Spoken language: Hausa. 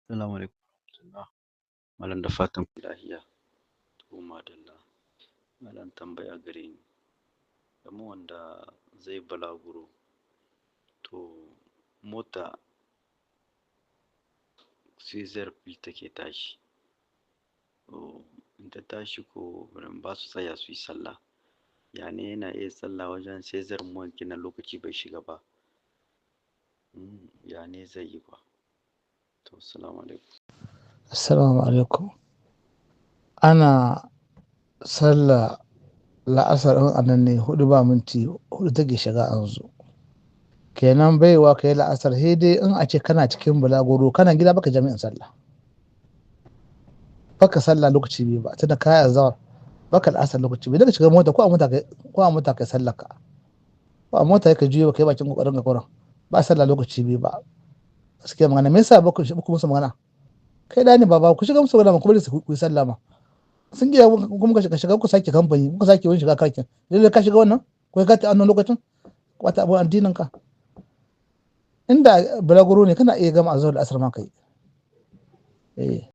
Assalamu alaikum warahmatullah. Malam da fatan lafiya. To madalla. Malam tambaya gare ni. Kamar wanda zai balaguro, to mota sai take tashi. To in ta tashi ko ba su tsaya su yi sallah. Yani yana iya sallah wajen sai na lokaci bai shiga ba. Ya ne zai yi ba. To assalamu alaikum. Assalamu alaikum. Ana sallah la'asar in anan ne 4 ba minti 4 take shiga yanzu. Kenan baiwa kai la'asar sai dai in a ce kana cikin bulaguro kana gida baka jami'in sallah. Baka sallah lokaci biyu ba tunda kaya azhar baka la'asar lokaci biyu daga shiga mota ko a mota kai sallar ka. Ko a mota yake juyo kai bakin kokarin ka kuran. Ba sallah lokaci biyu ba. Gaskiya magana me yasa baku musu magana? Kai da ni baba ku shiga musu magana ku bari su ku yi sallah ma. Sun giya kuma ka shiga ku sake kamfani ku sake wani shiga kakin. Lalle ka shiga wannan ko ka ta annan lokacin wata abu addinin ka. Inda bulaguro ne kana iya gama azhar da asar ma kai.